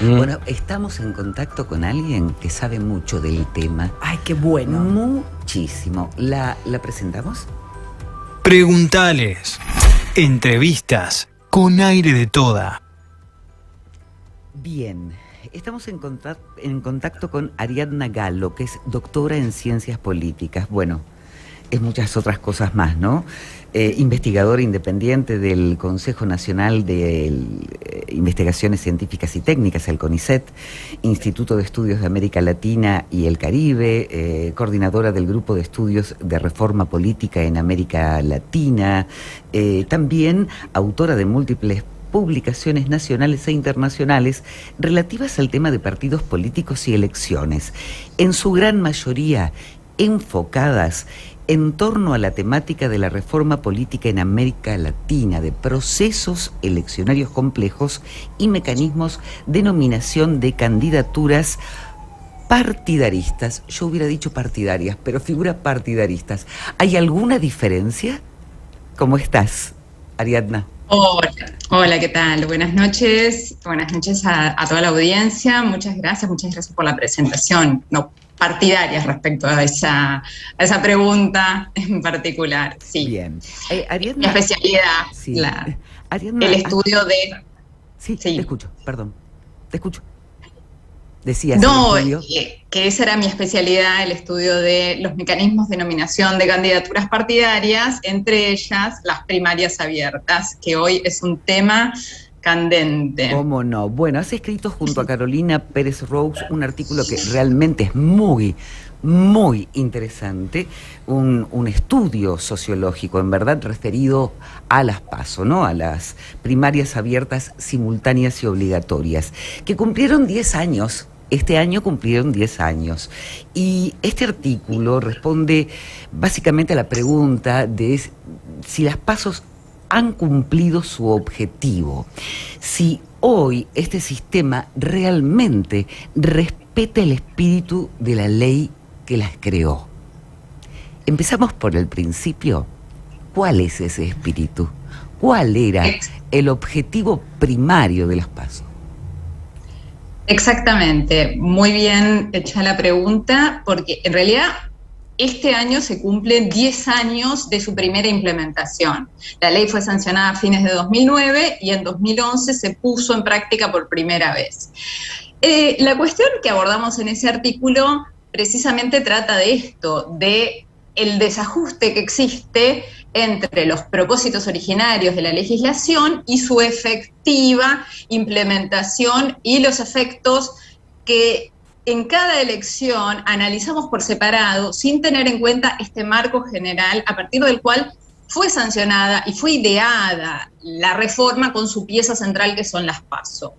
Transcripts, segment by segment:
Bueno, estamos en contacto con alguien que sabe mucho del tema. Ay, qué bueno. Muchísimo. ¿La presentamos? Preguntales. Entrevistas con aire de toda. Bien. Estamos en contacto con Ariadna Gallo, que es doctora en Ciencias Políticas. Bueno, es muchas otras cosas más, ¿no? Investigadora independiente del Consejo Nacional de Investigaciones Científicas y Técnicas, el CONICET, Instituto de Estudios de América Latina y el Caribe, coordinadora del Grupo de Estudios de Reforma Política en América Latina, también autora de múltiples publicaciones nacionales e internacionales relativas al tema de partidos políticos y elecciones, en su gran mayoría enfocadas en torno a la temática de la reforma política en América Latina, de procesos eleccionarios complejos y mecanismos de nominación de candidaturas partidaristas. Yo hubiera dicho partidarias, pero figuras partidaristas. ¿Hay alguna diferencia? ¿Cómo estás, Ariadna? Hola, ¿qué tal? Buenas noches a toda la audiencia. Muchas gracias por la presentación. No partidarias respecto a esa pregunta en particular. Sí. Bien. Ariadna, mi especialidad, sí. Ariadna, el estudio de... Sí, te escucho, perdón. Te escucho. Decías. No, que esa era mi especialidad, el estudio de los mecanismos de nominación de candidaturas partidarias, entre ellas las primarias abiertas, que hoy es un tema candente. ¿Cómo no? Bueno, has escrito junto a Carolina Pérez Rous un artículo que realmente es muy interesante, un estudio sociológico, en verdad, referido a las PASO, ¿no? A las primarias abiertas, simultáneas y obligatorias, que cumplieron 10 años. Este año cumplieron 10 años. Y este artículo responde básicamente a la pregunta de si las PASO han cumplido su objetivo, si hoy este sistema realmente respeta el espíritu de la ley que las creó. Empezamos por el principio. ¿Cuál es ese espíritu? ¿Cuál era el objetivo primario de las PASO? Exactamente, muy bien hecha la pregunta, porque en realidad este año se cumplen 10 años de su primera implementación. La ley fue sancionada a fines de 2009 y en 2011 se puso en práctica por primera vez. La cuestión que abordamos en ese artículo precisamente trata de esto, de el desajuste que existe entre los propósitos originarios de la legislación y su efectiva implementación y los efectos que en cada elección analizamos por separado sin tener en cuenta este marco general a partir del cual fue sancionada y fue ideada la reforma con su pieza central que son las PASO.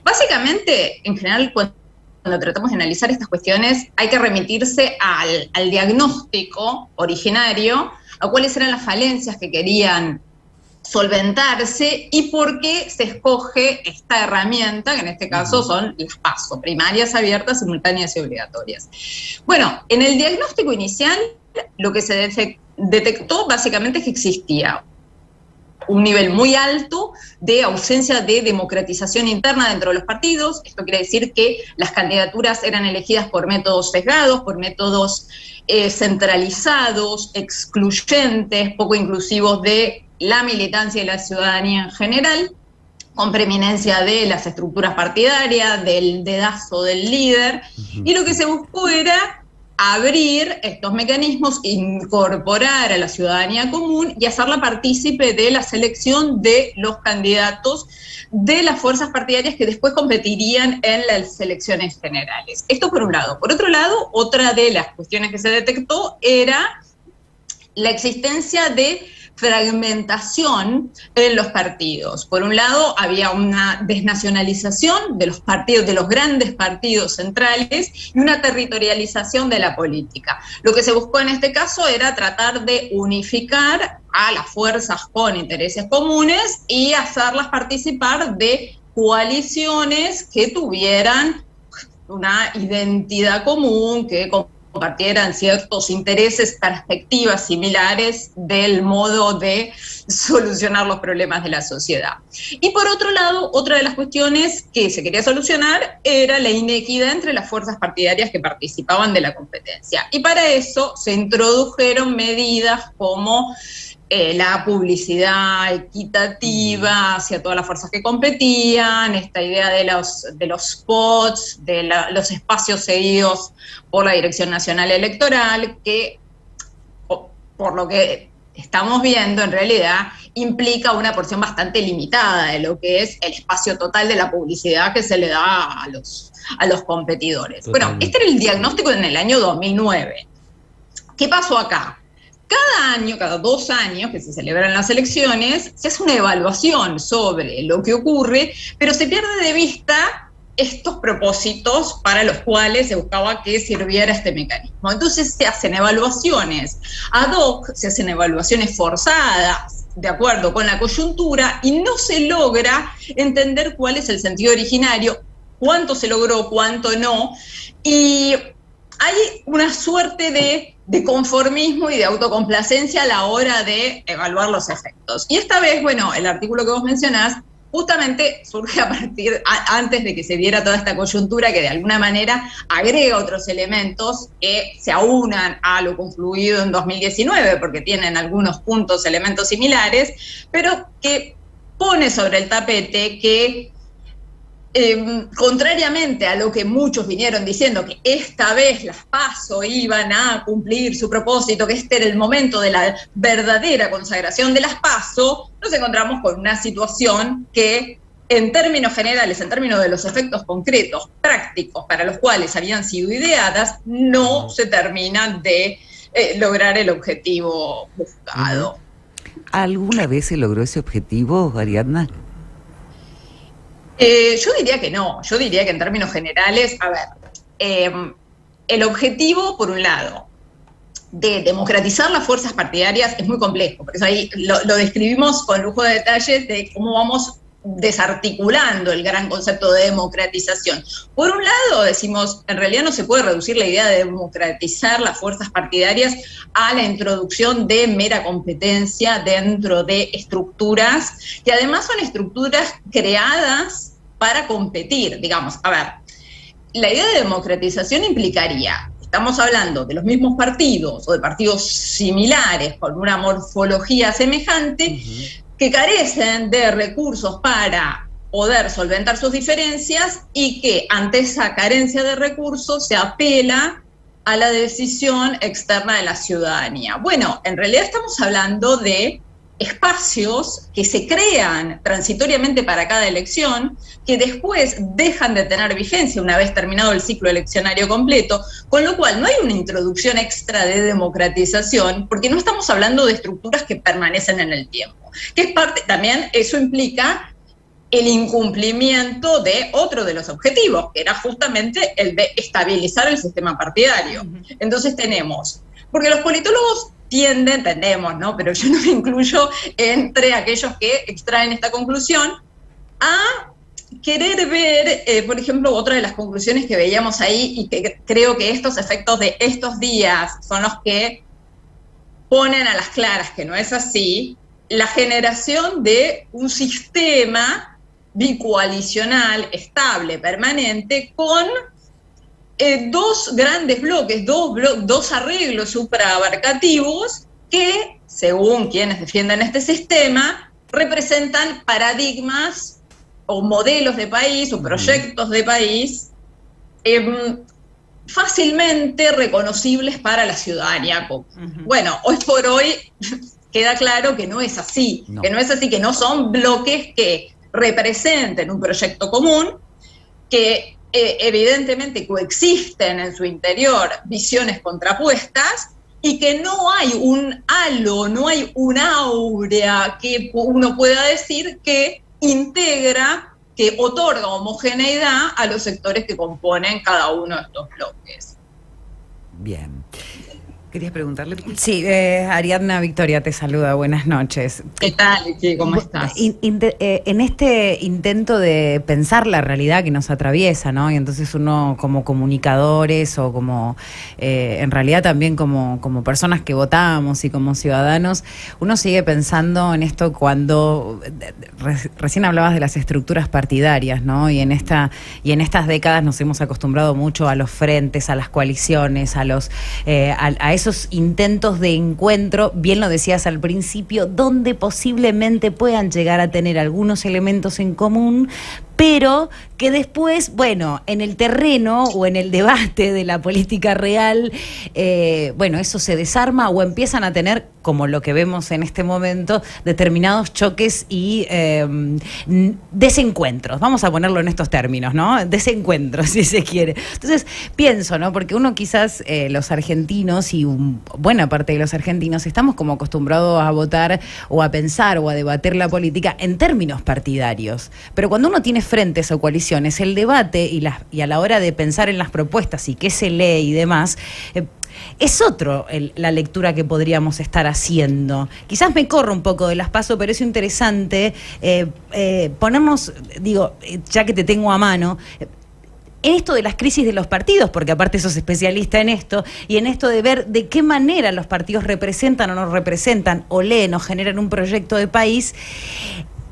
Básicamente, en general, cuando tratamos de analizar estas cuestiones hay que remitirse al diagnóstico originario, a cuáles eran las falencias que querían solventarse y por qué se escoge esta herramienta, que en este caso son las PASO, primarias abiertas, simultáneas y obligatorias. Bueno, en el diagnóstico inicial lo que se detectó básicamente es que existía un nivel muy alto de ausencia de democratización interna dentro de los partidos. Esto quiere decir que las candidaturas eran elegidas por métodos sesgados, por métodos centralizados, excluyentes, poco inclusivos de la militancia y la ciudadanía en general, con preeminencia de las estructuras partidarias, del dedazo del líder, y lo que se buscó era abrir estos mecanismos, incorporar a la ciudadanía común y hacerla partícipe de la selección de los candidatos de las fuerzas partidarias que después competirían en las elecciones generales. Esto por un lado. Por otro lado, otra de las cuestiones que se detectó era la existencia de fragmentación en los partidos. Por un lado, había una desnacionalización de los partidos, de los grandes partidos centrales, y una territorialización de la política. Lo que se buscó en este caso era tratar de unificar a las fuerzas con intereses comunes y hacerlas participar de coaliciones que tuvieran una identidad común, que compartieran ciertos intereses, perspectivas similares del modo de solucionar los problemas de la sociedad. Y por otro lado, otra de las cuestiones que se quería solucionar era la inequidad entre las fuerzas partidarias que participaban de la competencia. Y para eso se introdujeron medidas como la publicidad equitativa hacia todas las fuerzas que competían, esta idea de los spots, de los espacios cedidos por la Dirección Nacional Electoral, que por lo que estamos viendo en realidad implica una porción bastante limitada de lo que es el espacio total de la publicidad que se le da a los competidores. Totalmente. Bueno, este era el diagnóstico en el año 2009. ¿Qué pasó acá? Cada año, cada 2 años que se celebran las elecciones, se hace una evaluación sobre lo que ocurre, pero se pierde de vista estos propósitos para los cuales se buscaba que sirviera este mecanismo. Entonces se hacen evaluaciones ad hoc, se hacen evaluaciones forzadas, de acuerdo con la coyuntura, y no se logra entender cuál es el sentido originario, cuánto se logró, cuánto no, y hay una suerte de conformismo y de autocomplacencia a la hora de evaluar los efectos. Y esta vez, bueno, el artículo que vos mencionás justamente surge antes de que se diera toda esta coyuntura que de alguna manera agrega otros elementos que se aunan a lo confluido en 2019, porque tienen algunos puntos, elementos similares, pero que pone sobre el tapete que contrariamente a lo que muchos vinieron diciendo, que esta vez las PASO iban a cumplir su propósito, que este era el momento de la verdadera consagración de las PASO, nos encontramos con una situación que en términos generales, en términos de los efectos concretos, prácticos, para los cuales habían sido ideadas, no se terminan de lograr el objetivo buscado. ¿Alguna vez se logró ese objetivo, Ariadna? Yo diría que no, yo diría que en términos generales, a ver, el objetivo, por un lado, de democratizar las fuerzas partidarias es muy complejo, por eso ahí lo describimos con lujo de detalles de cómo vamos desarticulando el gran concepto de democratización. Por un lado, decimos, en realidad no se puede reducir la idea de democratizar las fuerzas partidarias a la introducción de mera competencia dentro de estructuras, que además son estructuras creadas para competir, digamos. A ver, la idea de democratización implicaría, estamos hablando de los mismos partidos o de partidos similares con una morfología semejante, que carecen de recursos para poder solventar sus diferencias y que ante esa carencia de recursos se apela a la decisión externa de la ciudadanía. Bueno, en realidad estamos hablando de espacios que se crean transitoriamente para cada elección, que después dejan de tener vigencia una vez terminado el ciclo eleccionario completo, con lo cual no hay una introducción extra de democratización, porque no estamos hablando de estructuras que permanecen en el tiempo, que es parte, también eso implica el incumplimiento de otro de los objetivos, que era justamente el de estabilizar el sistema partidario. Entonces tenemos, porque los politólogos entendemos, ¿no? Pero yo no me incluyo entre aquellos que extraen esta conclusión, a querer ver, por ejemplo, otra de las conclusiones que veíamos ahí y que creo que estos efectos de estos días son los que ponen a las claras que no es así, la generación de un sistema bicoalicional estable, permanente, con dos grandes bloques, dos arreglos supraabarcativos que, según quienes defienden este sistema, representan paradigmas o modelos de país o proyectos de país fácilmente reconocibles para la ciudadanía. Bueno, hoy por hoy queda claro que no es así, que no son bloques que representen un proyecto común, que evidentemente coexisten en su interior visiones contrapuestas y que no hay un halo, no hay un áurea que uno pueda decir que integra, que otorga homogeneidad a los sectores que componen cada uno de estos bloques. Bien. ¿Querías preguntarle? Sí, Ariadna Victoria te saluda, buenas noches. ¿Qué tal, Vicky? ¿Cómo estás? En este intento de pensar la realidad que nos atraviesa, ¿no? Y entonces uno como comunicadores o como, en realidad también como personas que votamos y como ciudadanos, uno sigue pensando en esto cuando, recién hablabas de las estructuras partidarias, ¿no? Y en estas décadas nos hemos acostumbrado mucho a los frentes, a las coaliciones, a esos intentos de encuentro, bien lo decías al principio, donde posiblemente puedan llegar a tener algunos elementos en común, pero que después, bueno, en el terreno o en el debate de la política real, bueno, eso se desarma o empiezan a tener, como lo que vemos en este momento, determinados choques y desencuentros. Vamos a ponerlo en estos términos, ¿no? Desencuentros, si se quiere. Entonces, pienso, ¿no? Porque uno quizás, los argentinos y buena parte de los argentinos, estamos como acostumbrados a votar o a pensar o a debatir la política en términos partidarios. Pero cuando uno tiene frentes o coaliciones, el debate y a la hora de pensar en las propuestas y qué se lee y demás, es otro la lectura que podríamos estar haciendo. Quizás me corro un poco de las PASO, pero es interesante ponernos, digo, ya que te tengo a mano, en esto de las crisis de los partidos, porque aparte sos especialista en esto, y en esto de ver de qué manera los partidos representan o no representan, o leen o generan un proyecto de país.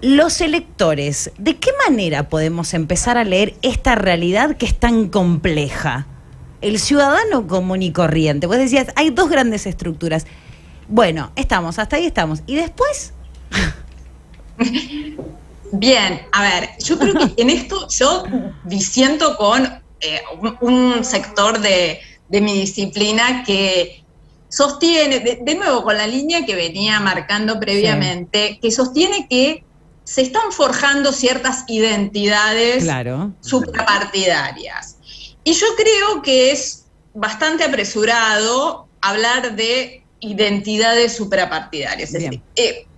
Los electores, ¿de qué manera podemos empezar a leer esta realidad que es tan compleja? El ciudadano común y corriente. Vos decías, hay dos grandes estructuras. Bueno, hasta ahí estamos. ¿Y después? Bien, a ver, yo creo que en esto yo disiento con un sector de mi disciplina que sostiene, de nuevo con la línea que venía marcando previamente, que sostiene que se están forjando ciertas identidades suprapartidarias. Y yo creo que es bastante apresurado hablar de identidades suprapartidarias. Es decir,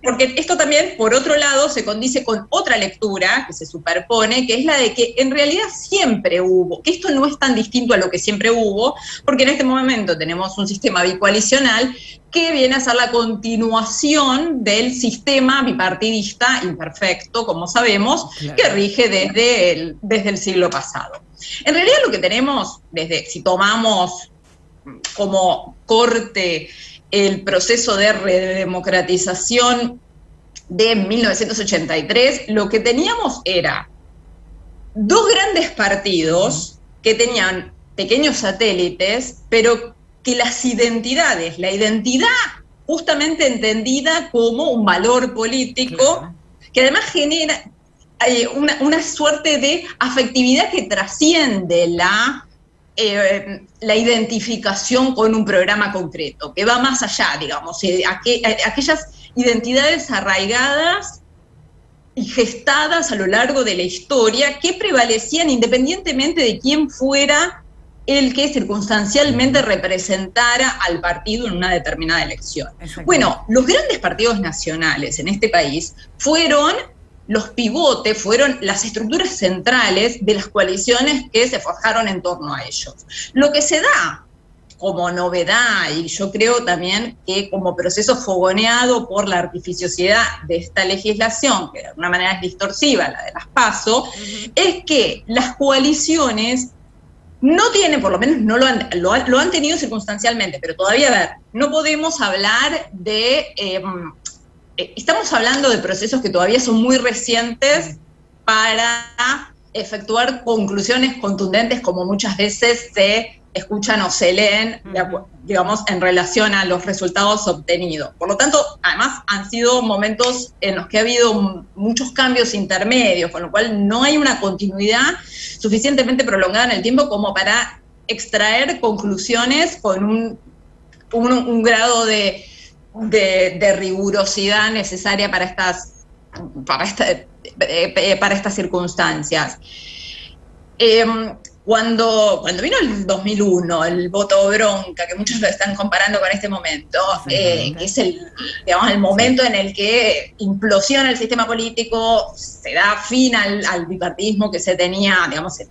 porque esto también, por otro lado, se condice con otra lectura que se superpone, que es la de que en realidad siempre hubo, que esto no es tan distinto a lo que siempre hubo, porque en este momento tenemos un sistema bicoalicional que viene a ser la continuación del sistema bipartidista imperfecto, como sabemos, que rige desde el siglo pasado. En realidad lo que tenemos, si tomamos como corte el proceso de redemocratización de 1983, lo que teníamos era dos grandes partidos que tenían pequeños satélites, pero que las identidades, la identidad justamente entendida como un valor político, que además genera una suerte de afectividad que trasciende la identificación con un programa concreto, que va más allá, digamos, aquellas identidades arraigadas y gestadas a lo largo de la historia que prevalecían independientemente de quién fuera el que circunstancialmente representara al partido en una determinada elección. Bueno, los grandes partidos nacionales en este país fueron los pivotes, fueron las estructuras centrales de las coaliciones que se forjaron en torno a ellos. Lo que se da como novedad, y yo creo también que como proceso fogoneado por la artificiosidad de esta legislación, que de alguna manera es distorsiva, la de las PASO, es que las coaliciones no tienen, por lo menos no lo han tenido circunstancialmente, pero todavía, a ver, no podemos hablar de... estamos hablando de procesos que todavía son muy recientes para efectuar conclusiones contundentes como muchas veces se escuchan o se leen, digamos, en relación a los resultados obtenidos. Por lo tanto, además han sido momentos en los que ha habido muchos cambios intermedios, con lo cual no hay una continuidad suficientemente prolongada en el tiempo como para extraer conclusiones con un grado de rigurosidad necesaria para estas circunstancias. Cuando vino el 2001, el voto bronca, que muchos lo están comparando con este momento, que es el momento en el que implosiona el sistema político, se da fin al bipartidismo que se tenía,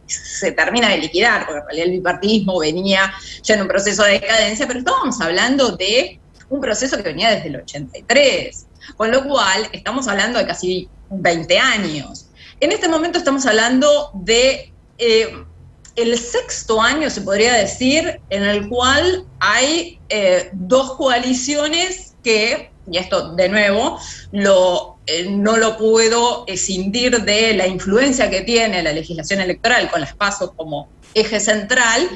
se termina de liquidar, porque en realidad el bipartidismo venía ya en un proceso de decadencia, pero estábamos hablando de un proceso que venía desde el 83, con lo cual estamos hablando de casi 20 años. En este momento estamos hablando de el sexto año, se podría decir, en el cual hay dos coaliciones que, y esto de nuevo, no lo puedo escindir de la influencia que tiene la legislación electoral con las PASO como eje central,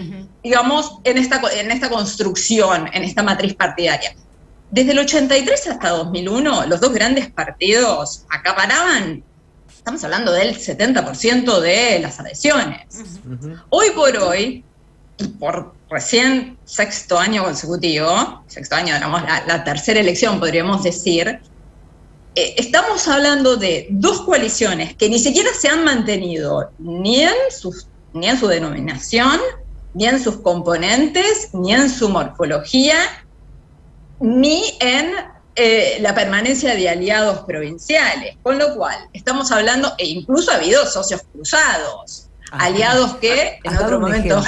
en esta construcción, en esta matriz partidaria. Desde el 83 hasta 2001, los dos grandes partidos acaparaban, estamos hablando del 70% de las adhesiones. Hoy por hoy, por recién sexto año consecutivo, la tercera elección podríamos decir, estamos hablando de dos coaliciones que ni siquiera se han mantenido ni en su denominación, ni en sus componentes, ni en su morfología, ni en la permanencia de aliados provinciales, con lo cual estamos hablando, e incluso ha habido socios cruzados, aliados que en otro momento...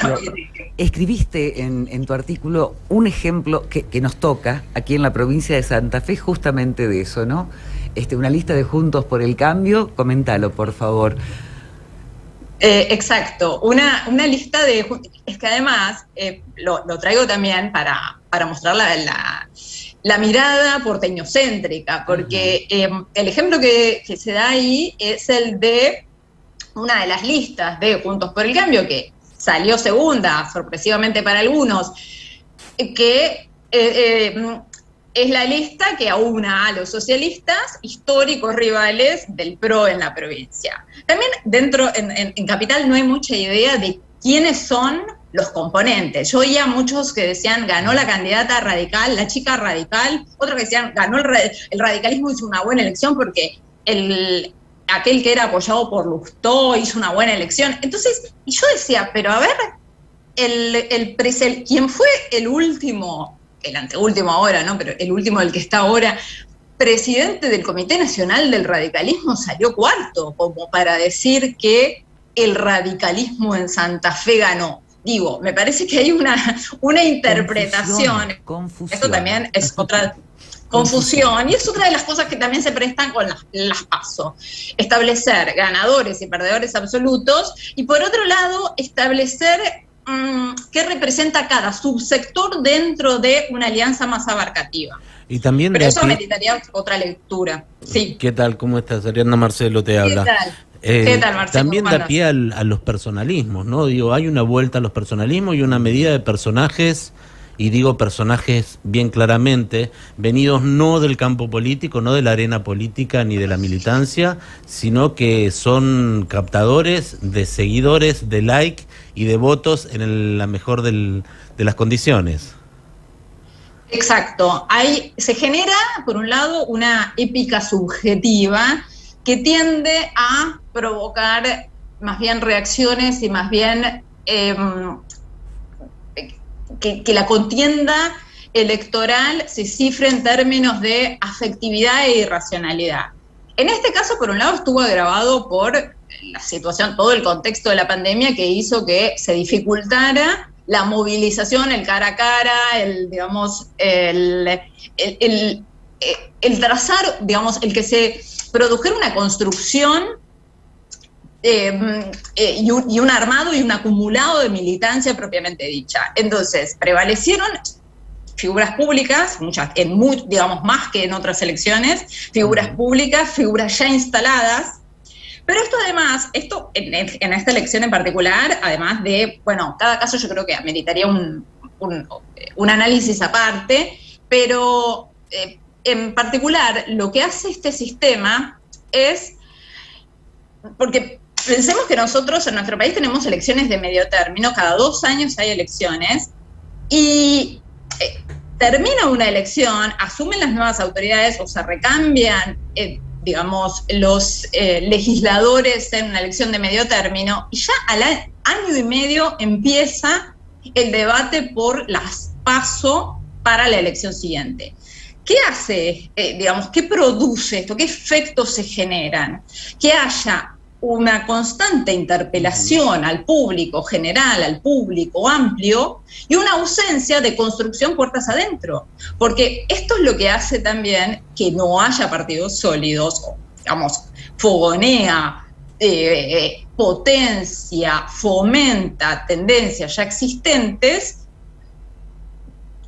Escribiste en tu artículo un ejemplo que nos toca aquí en la provincia de Santa Fe, justamente de eso, ¿no? Una lista de Juntos por el Cambio, coméntalo, por favor. Exacto, una lista de... Es que además lo traigo también para mostrar la mirada porteñocéntrica, porque el ejemplo que se da ahí es el de una de las listas de Juntos por el Cambio, que salió segunda, sorpresivamente para algunos, que es la lista que aúna a los socialistas, históricos rivales del PRO en la provincia. También en Capital no hay mucha idea de quiénes son los componentes. Yo oía muchos que decían, ganó la candidata radical, la chica radical, otros que decían, ganó el radicalismo, hizo una buena elección porque aquel que era apoyado por Lustó hizo una buena elección. Entonces, y yo decía, pero a ver, ¿quién fue el último, el anteúltimo ahora, ¿no? Pero el último, el que está ahora, presidente del Comité Nacional del Radicalismo, salió cuarto, como para decir que el radicalismo en Santa Fe ganó? Digo, me parece que hay una interpretación. Confusión. Esto también es otra confusión, y es otra de las cosas que también se prestan con las PASO. Establecer ganadores y perdedores absolutos, y por otro lado, establecer qué representa cada subsector dentro de una alianza más abarcativa. Y también pero eso meritaría otra lectura. Sí. ¿Qué tal? ¿Cómo estás? Ariadna Marcelo te habla. ¿Qué tal? ¿Qué tal, Marcelo? También da pie a los personalismos, ¿no? Digo, hay una vuelta a los personalismos y una medida de personajes, y digo personajes bien claramente, venidos no del campo político, no de la arena política ni de la militancia, sino que son captadores de seguidores, de like y de votos en la mejor de las condiciones. Exacto. Se genera, por un lado, una épica subjetiva que tiende a provocar más bien reacciones y más bien que la contienda electoral se cifre en términos de afectividad e irracionalidad. En este caso, por un lado, estuvo agravado por la situación, todo el contexto de la pandemia que hizo que se dificultara la movilización, el cara a cara, el trazar, el que se produjera una construcción y un armado y un acumulado de militancia propiamente dicha. Entonces, prevalecieron figuras públicas, más que en otras elecciones, figuras públicas, figuras ya instaladas. Pero esto además, en esta elección en particular, además de, cada caso yo creo que ameritaría un análisis aparte, pero en particular lo que hace este sistema es, porque pensemos que nosotros en nuestro país tenemos elecciones de medio término, cada 2 años hay elecciones, y termina una elección, asumen las nuevas autoridades o se recambian, los legisladores en una elección de medio término, y ya año y medio empieza el debate por las PASO para la elección siguiente. ¿Qué hace, qué produce esto? ¿Qué efectos se generan? Que haya una constante interpelación al público general, al público amplio, y una ausencia de construcción puertas adentro. Porque esto es lo que hace también que no haya partidos sólidos, fogonea, potencia, fomenta tendencias ya existentes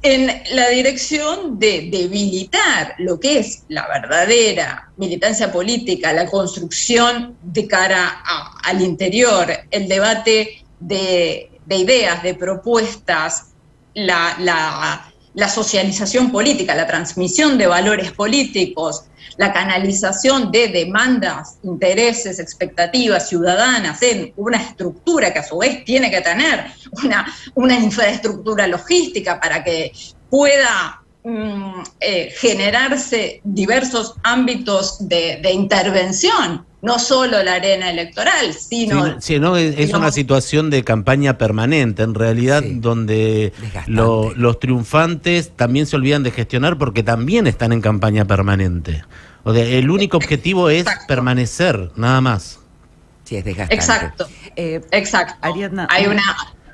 en la dirección de debilitar lo que es la verdadera militancia política, la construcción de cara al interior, el debate de ideas, de propuestas, la socialización política, la transmisión de valores políticos, la canalización de demandas, intereses, expectativas ciudadanas en una estructura que a su vez tiene que tener una infraestructura logística para que pueda generarse diversos ámbitos de intervención, no solo la arena electoral, sino... Es una situación de campaña permanente, en realidad, donde los triunfantes también se olvidan de gestionar porque también están en campaña permanente. O sea, el único objetivo es permanecer, nada más. Sí, es desgastante. Exacto, exacto. Ariadna, hay una...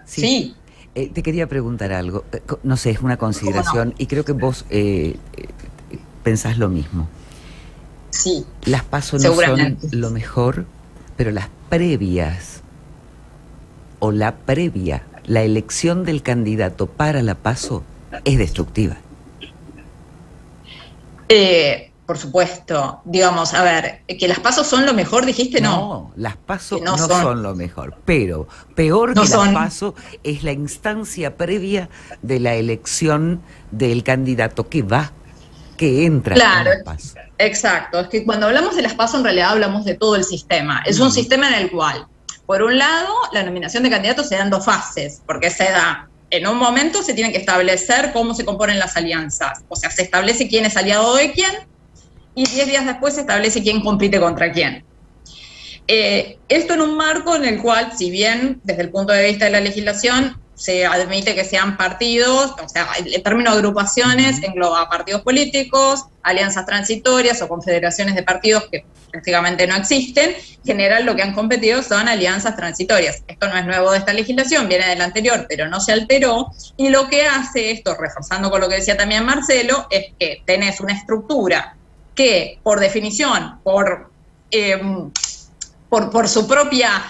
Sí. Te quería preguntar algo, no sé, es una consideración, y creo que vos pensás lo mismo. Sí. Las PASO no son lo mejor, pero las previas, o la previa, la elección del candidato para la PASO es destructiva. Por supuesto, digamos, a ver, que las PASO son lo mejor, dijiste, no. No, las PASO no son lo mejor, pero peor que las PASO es la instancia previa de la elección del candidato que entra en las PASO. Exacto, es que cuando hablamos de las PASO en realidad hablamos de todo el sistema. Es un sistema en el cual, por un lado, la nominación de candidatos se da en 2 fases, porque se da... En un momento se tiene que establecer cómo se componen las alianzas, o sea, se establece quién es aliado de quién, y 10 días después se establece quién compite contra quién. Esto en un marco en el cual, si bien desde el punto de vista de la legislación se admite que sean partidos, o sea, el término agrupaciones engloba partidos políticos, alianzas transitorias o confederaciones de partidos que prácticamente no existen. En general lo que han competido son alianzas transitorias. Esto no es nuevo de esta legislación, viene del anterior, pero no se alteró. Y lo que hace esto, reforzando con lo que decía también Marcelo, es que tenés una estructura que, por definición, por su propia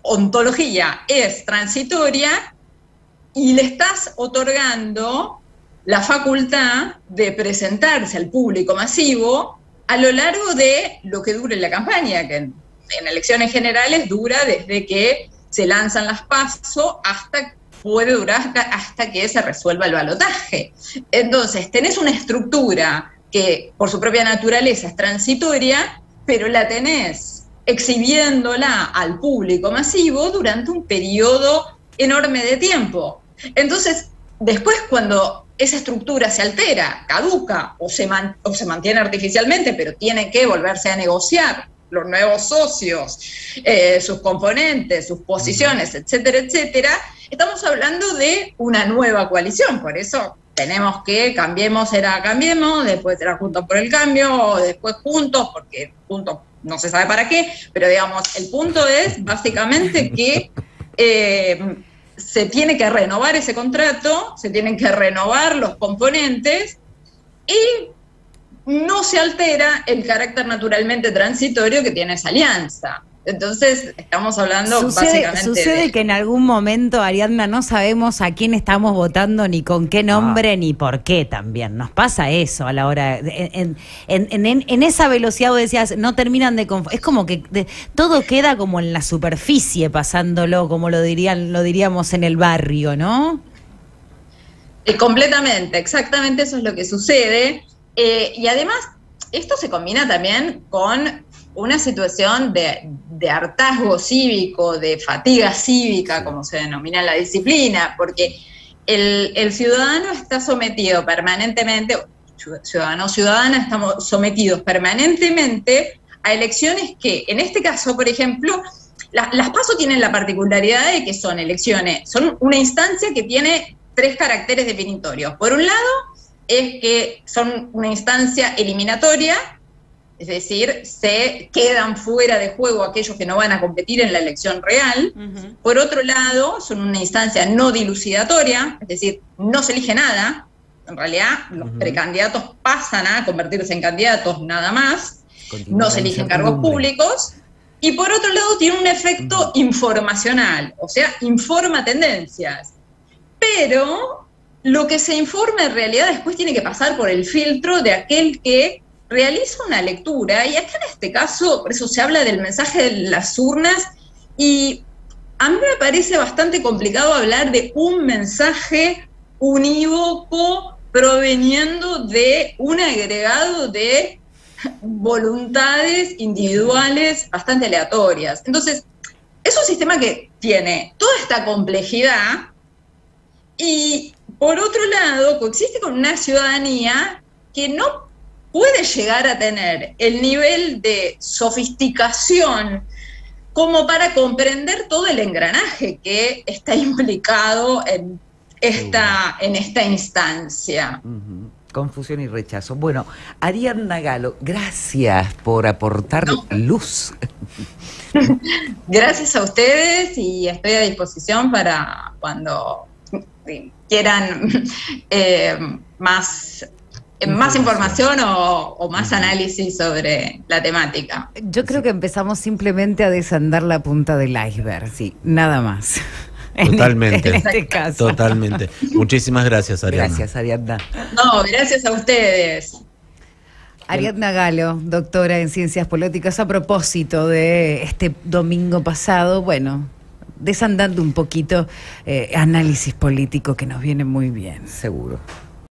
ontología, es transitoria, y le estás otorgando la facultad de presentarse al público masivo a lo largo de lo que dure la campaña, que en elecciones generales dura desde que se lanzan las PASO puede durar hasta que se resuelva el balotaje. Entonces, tenés una estructura que por su propia naturaleza es transitoria, pero la tenés exhibiéndola al público masivo durante un periodo enorme de tiempo. Entonces, después cuando esa estructura se altera, caduca o se mantiene artificialmente, pero tiene que volverse a negociar los nuevos socios, sus componentes, sus posiciones, etcétera, etcétera, estamos hablando de una nueva coalición. Por eso tenemos que Cambiemos, después era Juntos por el Cambio, o después Juntos, porque Juntos no se sabe para qué, pero digamos, el punto es básicamente que se tiene que renovar ese contrato, se tienen que renovar los componentes y no se altera el carácter naturalmente transitorio que tiene esa alianza. Entonces, estamos hablando básicamente Sucede que en algún momento, Ariadna, no sabemos a quién estamos votando, ni con qué nombre, ni por qué también. Nos pasa eso a la hora... En esa velocidad, vos decías, no terminan de... Es como que todo queda como en la superficie pasándolo, como lo diríamos en el barrio, ¿no? Completamente, exactamente eso es lo que sucede. Y además, esto se combina también con una situación de hartazgo cívico, de fatiga cívica, como se denomina en la disciplina, porque el ciudadano está sometido permanentemente, ciudadana estamos sometidos permanentemente a elecciones que, en este caso, por ejemplo, Las PASO tienen la particularidad de que son elecciones, son una instancia que tiene 3 caracteres definitorios. Por un lado, es que son una instancia eliminatoria, es decir, se quedan fuera de juego aquellos que no van a competir en la elección real. Por otro lado, son una instancia no dilucidatoria, es decir, no se elige nada. En realidad, los precandidatos pasan a convertirse en candidatos nada más. No se eligen cargos públicos. Y por otro lado, tiene un efecto informacional, o sea, informa tendencias. Pero lo que se informa en realidad después tiene que pasar por el filtro de aquel que realiza una lectura, y acá en este caso, por eso se habla del mensaje de las urnas, y a mí me parece bastante complicado hablar de un mensaje unívoco proveniendo de un agregado de voluntades individuales bastante aleatorias. Entonces, es un sistema que tiene toda esta complejidad y, por otro lado, coexiste con una ciudadanía que no puede llegar a tener el nivel de sofisticación como para comprender todo el engranaje que está implicado en esta instancia. Confusión y rechazo. Bueno, Ariadna Gallo, gracias por aportar luz. Gracias a ustedes y estoy a disposición para cuando quieran más información o más análisis sobre la temática. Yo creo que empezamos simplemente a desandar la punta del iceberg, sí, nada más. Totalmente. En este caso. Totalmente. Muchísimas gracias, Ariadna. Gracias, Ariadna. No, gracias a ustedes. Ariadna Gallo, doctora en Ciencias Políticas, a propósito de este domingo pasado, bueno, desandando un poquito análisis político que nos viene muy bien. Seguro.